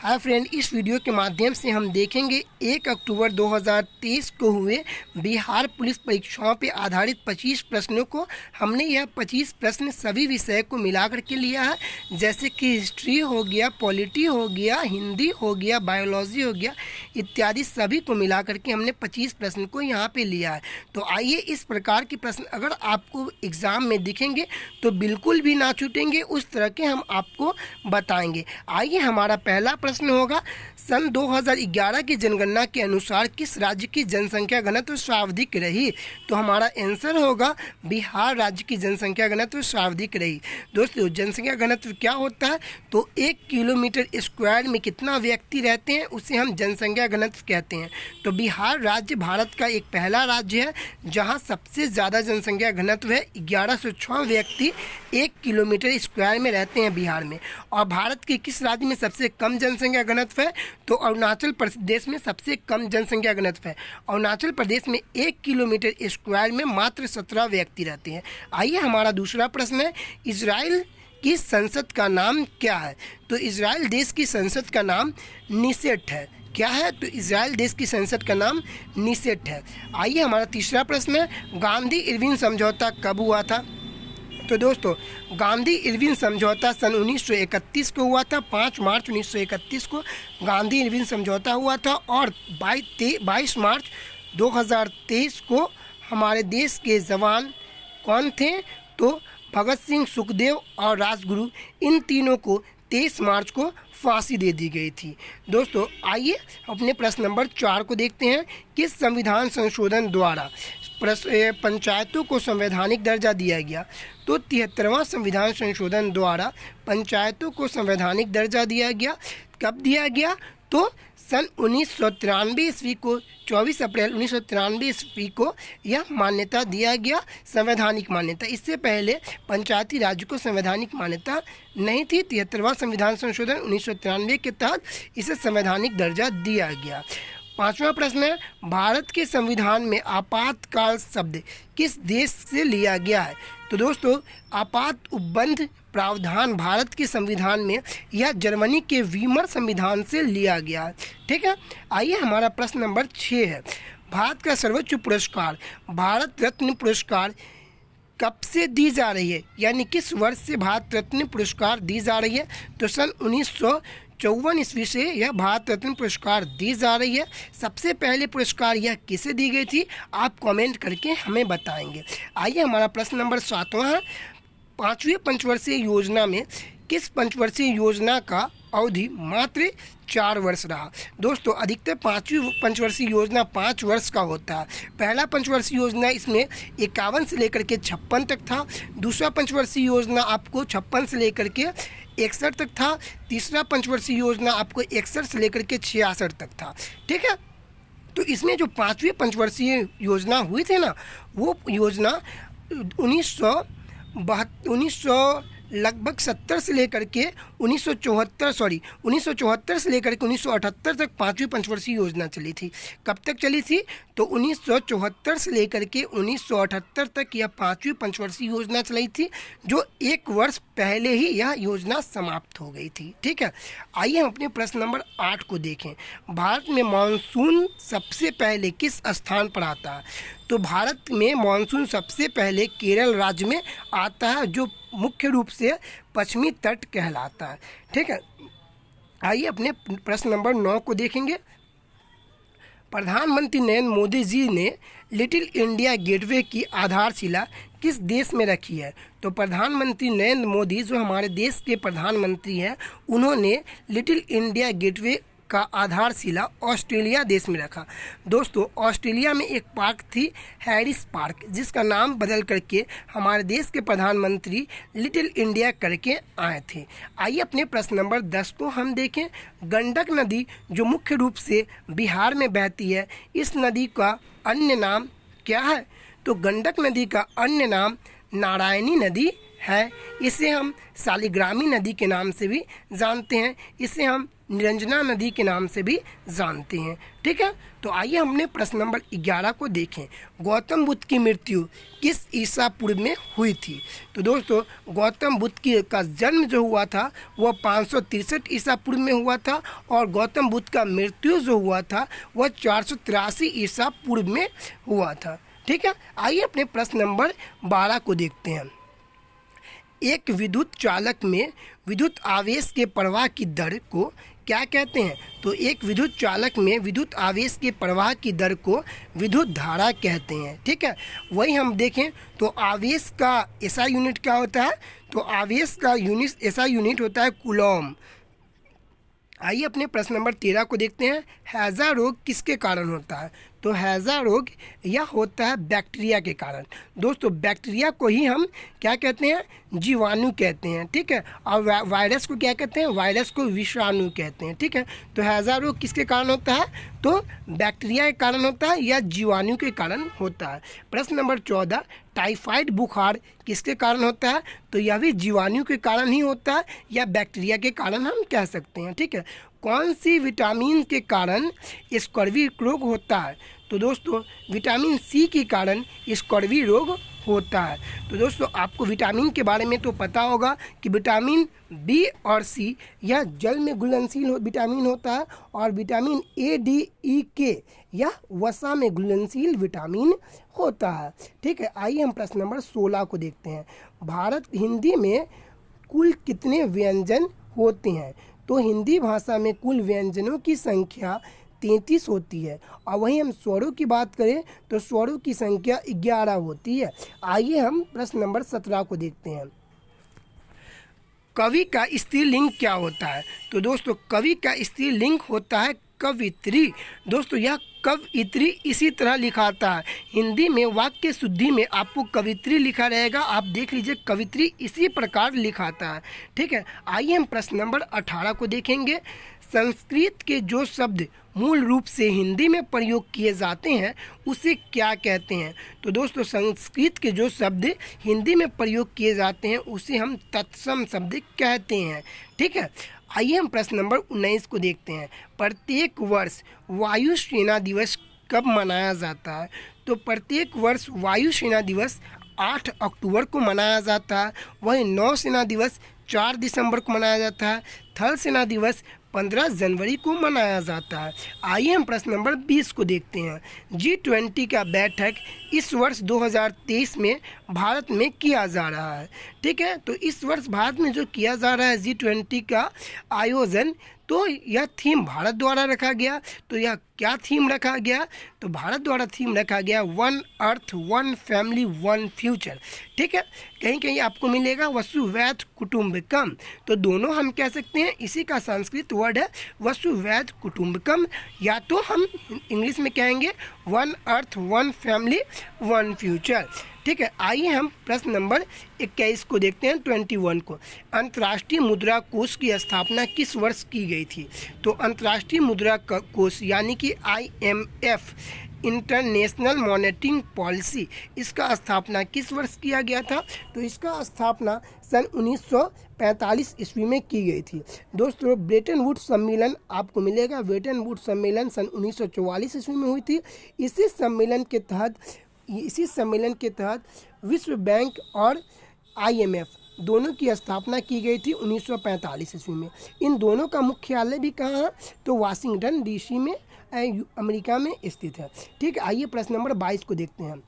Hi friend, इस video के माध्यम से हम देखेंगे 1 अक्टूबर 2023 को हुए बिहार पुलिस परीक्षाओं पर आधारित 25 प्रश्नों को। हमने यह 25 प्रश्न सभी विषय को मिलाकर के लिया है, जैसे कि हिस्ट्री हो गया, पॉलिटी हो गया, हिंदी हो गया, बायोलॉजी हो गया इत्यादि सभी को मिलाकर के हमने 25 प्रश्न को यहाँ पे लिया है। तो आइए, इस प्रकार के प्रश्न अगर आपको एग्ज़ाम में दिखेंगे तो बिल्कुल भी ना छूटेंगे, उस तरह के हम आपको बताएंगे। आइए, हमारा पहला प्रश्न होगा, सन 2011 की जनगणना के अनुसार किस राज्य की जनसंख्या घनत्व सर्वाधिक रही? तो हमारा आंसर होगा बिहार राज्य की जनसंख्या घनत्व सर्वाधिक रही। दोस्तों, जनसंख्या घनत्व क्या होता है? तो 1 किलोमीटर स्क्वायर में कितना व्यक्ति रहते हैं उसे हम जनसंख्या घनत्व कहते हैं। तो बिहार राज्य भारत का एक पहला राज्य है जहां सबसे ज़्यादा जनसंख्या घनत्व है। 1106 व्यक्ति 1 किलोमीटर स्क्वायर में रहते हैं बिहार में। और भारत के किस राज्य में सबसे कम जनसंख्या घनत्व है? तो अरुणाचल प्रदेश में सबसे कम जनसंख्या घनत्व है। अरुणाचल प्रदेश में 1 किलोमीटर स्क्वायर में मात्र 17 व्यक्ति रहते हैं। आइए, हमारा दूसरा प्रश्न है, इजराइल की संसद का नाम क्या है? तो इजराइल देश की संसद का नाम निसेट है। क्या है? तो इजराइल देश की संसद का नाम निसेट है। आइए, हमारा तीसरा प्रश्न है, गांधी इरविन समझौता कब हुआ था? तो दोस्तों, गांधी इरविन समझौता सन 1931 को हुआ था। 5 मार्च 1931 को गांधी इरविन समझौता हुआ था। और 22 मार्च 2023 को हमारे देश के जवान कौन थे? तो भगत सिंह, सुखदेव और राजगुरु, इन तीनों को 23 मार्च को फांसी दे दी गई थी। दोस्तों, आइए अपने प्रश्न नंबर 4 को देखते हैं। किस संविधान संशोधन द्वारा पंचायतों को संवैधानिक दर्जा दिया गया? तो 73वां संविधान संशोधन द्वारा पंचायतों को संवैधानिक दर्जा दिया गया। कब दिया गया? तो सन 1993 ईस्वी को, 24 अप्रैल 1993 ईस्वी को यह मान्यता दिया गया, संवैधानिक मान्यता। इससे पहले पंचायती राज्य को संवैधानिक मान्यता नहीं थी। 73वां संविधान संशोधन 1993 के तहत इसे संवैधानिक दर्जा दिया गया। 5वां प्रश्न है, भारत के संविधान में आपातकाल शब्द किस देश से लिया गया है? तो दोस्तों, आपात उपबंध प्रावधान भारत के संविधान में यह जर्मनी के वीमर संविधान से लिया गया है। ठीक है। आइए, हमारा प्रश्न नंबर 6 है, भारत का सर्वोच्च पुरस्कार भारत रत्न पुरस्कार कब से दी जा रही है? यानी किस वर्ष से भारत रत्न पुरस्कार दी जा रही है? तो सन 1954 ईस्वी से यह भारत रत्न पुरस्कार दी जा रही है। सबसे पहले पुरस्कार यह किसे दी गई थी? आप कमेंट करके हमें बताएंगे। आइए, हमारा प्रश्न नंबर 7वां है, 5वीं पंचवर्षीय योजना में किस पंचवर्षीय योजना का अवधि मात्र 4 वर्ष रहा? दोस्तों, अधिकतर 5वीं पंचवर्षीय योजना 5 वर्ष का होता है। पहला पंचवर्षीय योजना इसमें 51 से लेकर के 56 तक था। दूसरा पंचवर्षीय योजना आपको 56 से लेकर के 61 तक था। तीसरा पंचवर्षीय योजना आपको 61 से लेकर के 66 तक था। ठीक है। तो इसमें जो 5वीं पंचवर्षीय योजना हुई थी ना, वो योजना 1970 लगभग 70 से लेकर के 1974 से लेकर के 1978 तक 5वीं पंचवर्षीय योजना चली थी। कब तक चली थी? तो 1974 से लेकर के 1978 तक यह 5वीं पंचवर्षीय योजना चली थी, जो 1 वर्ष पहले ही यह योजना समाप्त हो गई थी। ठीक है। आइए, हम अपने प्रश्न नंबर 8 को देखें। भारत में मानसून सबसे पहले किस स्थान पर आता है? तो भारत में मानसून सबसे पहले केरल राज्य में आता है, जो मुख्य रूप से पश्चिमी तट कहलाता है। ठीक है। आइए, अपने प्रश्न नंबर 9 को देखेंगे। प्रधानमंत्री नरेंद्र मोदी जी ने लिटिल इंडिया गेटवे की आधारशिला किस देश में रखी है? तो प्रधानमंत्री नरेंद्र मोदी, जो हमारे देश के प्रधानमंत्री हैं, उन्होंने लिटिल इंडिया गेटवे का आधारशिला ऑस्ट्रेलिया देश में रखा। दोस्तों, ऑस्ट्रेलिया में एक पार्क थी, हैरिस पार्क, जिसका नाम बदल करके हमारे देश के प्रधानमंत्री लिटिल इंडिया करके आए थे। आइए, अपने प्रश्न नंबर 10 को हम देखें। गंडक नदी जो मुख्य रूप से बिहार में बहती है, इस नदी का अन्य नाम क्या है? तो गंडक नदी का अन्य नाम नारायणी नदी है। इसे हम शालिग्रामी नदी के नाम से भी जानते हैं। इसे हम निरंजना नदी के नाम से भी जानते हैं। ठीक है, तो आइए हमने प्रश्न नंबर 11 को देखें। गौतम बुद्ध की मृत्यु किस ईसा पूर्व में हुई थी? तो दोस्तों गौतम बुद्ध का जन्म जो हुआ था वह 563 ईसा पूर्व में हुआ था और गौतम बुद्ध का मृत्यु जो हुआ था वह 483 ईसा पूर्व में हुआ था। ठीक है, आइए अपने प्रश्न नंबर 12 को देखते हैं। एक विद्युत चालक में विद्युत आवेश के प्रवाह की दर को क्या कहते हैं? तो एक विद्युत चालक में विद्युत आवेश के प्रवाह की दर को विद्युत धारा कहते हैं। ठीक है, वही हम देखें तो आवेश का ऐसा यूनिट क्या होता है? तो आवेश का यूनिट ऐसा यूनिट होता है कूलॉम। आइए अपने प्रश्न नंबर 13 को देखते हैं। हैजा रोग किसके कारण होता है? तो हैजा रोग यह होता है बैक्टीरिया के कारण। दोस्तों बैक्टीरिया को ही हम क्या कहते हैं? जीवाणु कहते हैं। ठीक है, और वायरस को क्या कहते हैं? वायरस को विषाणु कहते हैं। ठीक है, तो हैजा रोग किसके कारण होता है? तो बैक्टीरिया के कारण होता है या जीवाणु के कारण होता है। प्रश्न नंबर 14, टाइफाइड बुखार किसके कारण होता है? तो यह भी जीवाणु के कारण ही होता है या बैक्टीरिया के कारण हम कह सकते हैं। ठीक है, कौन सी विटामिन के कारण स्कर्वी रोग होता है? तो दोस्तों विटामिन सी के कारण स्कर्वी रोग होता है। तो दोस्तों आपको विटामिन के बारे में तो पता होगा कि विटामिन बी और सी यह जल में घुलनशील विटामिन होता है और विटामिन ए, डी, ई, के यह वसा में घुलनशील विटामिन होता है। ठीक है, आइए हम प्रश्न नंबर 16 को देखते हैं। भारत हिंदी में कुल कितने व्यंजन होते हैं? तो हिंदी भाषा में कुल व्यंजनों की संख्या 33 होती है और वहीं हम स्वरों की बात करें तो स्वरों की संख्या 11 होती है। आइए हम प्रश्न नंबर 17 को देखते हैं। कवि का स्त्रीलिंग क्या होता है? तो दोस्तों कवि का स्त्रीलिंग होता है कवित्री। दोस्तों यह कवित्री इसी तरह लिखाता है। हिंदी में वाक्य शुद्धि में आपको कवित्री लिखा रहेगा, आप देख लीजिए कवित्री इसी प्रकार लिखाता है। ठीक है, आइए हम प्रश्न नंबर 18 को देखेंगे। संस्कृत के जो शब्द मूल रूप से हिंदी में प्रयोग किए जाते हैं उसे क्या कहते हैं? तो दोस्तों संस्कृत के जो शब्द हिंदी में प्रयोग किए जाते हैं उसे हम तत्सम शब्द कहते हैं। ठीक है, आइए हम प्रश्न नंबर 19 को देखते हैं। प्रत्येक वर्ष वायु सेना दिवस कब मनाया जाता है? तो प्रत्येक वर्ष वायु सेना दिवस 8 अक्टूबर को मनाया जाता है। वहीं नौसेना दिवस 4 दिसंबर को मनाया जाता है। थल सेना दिवस 15 जनवरी को मनाया जाता है। आइए हम प्रश्न नंबर 20 को देखते हैं। G20 का बैठक इस वर्ष 2023 में भारत में किया जा रहा है। ठीक है, तो इस वर्ष भारत में जो किया जा रहा है G20 का आयोजन, तो यह थीम भारत द्वारा रखा गया। तो यह क्या थीम रखा गया? तो भारत द्वारा थीम रखा गया one earth one family one future. ठीक है, कहीं कहीं आपको मिलेगा वसुवैध कुटुंबकम। तो दोनों हम कह सकते हैं, इसी का संस्कृत वर्ड है वसुवैध कुटुंबकम, या तो हम इंग्लिश में कहेंगे one earth one family one future. ठीक है, आइए हम प्रश्न नंबर 21 को देखते हैं, 21 को। अंतर्राष्ट्रीय मुद्रा कोष की स्थापना किस वर्ष की गई थी? तो अंतर्राष्ट्रीय मुद्रा कोष यानी कि IMF इंटरनेशनल मॉनेटरी पॉलिसी, इसका स्थापना किस वर्ष किया गया था? तो इसका स्थापना सन 1945 ईस्वी में की गई थी। दोस्तों ब्रेटन वुड्स सम्मेलन आपको मिलेगा। ब्रेटन वुड्स सम्मेलन सन 1944 ईस्वी में हुई थी। इसी सम्मेलन के तहत विश्व बैंक और IMF दोनों की स्थापना की गई थी 1945 ईस्वी में। इन दोनों का मुख्यालय भी कहाँ है? तो वाशिंगटन DC में अमेरिका में स्थित है। ठीक है, आइए प्रश्न नंबर 22 को देखते हैं।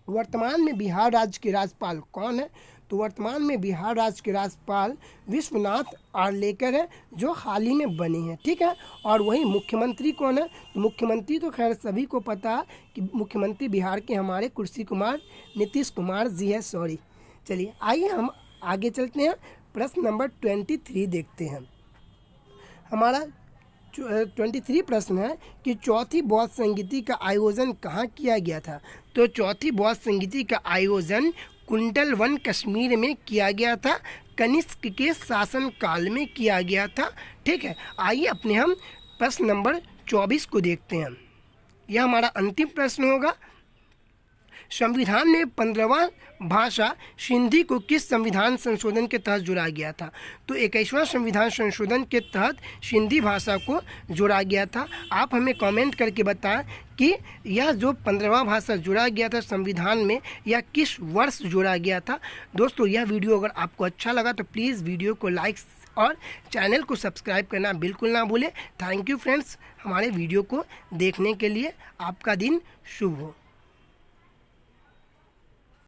वर्तमान में बिहार राज्य के राज्यपाल कौन है? तो वर्तमान में बिहार राज्य के राज्यपाल विश्वनाथ आर्लेकर है, जो हाल ही में बने हैं। ठीक है, और वही मुख्यमंत्री कौन है? तो मुख्यमंत्री तो खैर सभी को पता है कि मुख्यमंत्री बिहार के हमारे कुर्सी कुमार नीतीश कुमार जी है। सॉरी, चलिए आइए हम आगे चलते हैं। प्रश्न नंबर 23 देखते हैं। हमारा 23 प्रश्न है कि चौथी बौद्ध संगीति का आयोजन कहाँ किया गया था? तो चौथी बौद्ध संगीति का आयोजन कुंडलवन कश्मीर में किया गया था, कनिष्क के शासन काल में किया गया था। ठीक है, आइए अपने हम प्रश्न नंबर 24 को देखते हैं। यह हमारा अंतिम प्रश्न होगा। संविधान में 15वां भाषा सिंधी को किस संविधान संशोधन के तहत जोड़ा गया था? तो 21वां संविधान संशोधन के तहत सिंधी भाषा को जोड़ा गया था। आप हमें कमेंट करके बताएं कि यह जो 15वां भाषा जोड़ा गया था संविधान में, यह किस वर्ष जोड़ा गया था। दोस्तों, यह वीडियो अगर आपको अच्छा लगा तो प्लीज़ वीडियो को लाइक और चैनल को सब्सक्राइब करना बिल्कुल ना भूलें। थैंक यू फ्रेंड्स, हमारे वीडियो को देखने के लिए। आपका दिन शुभ हो।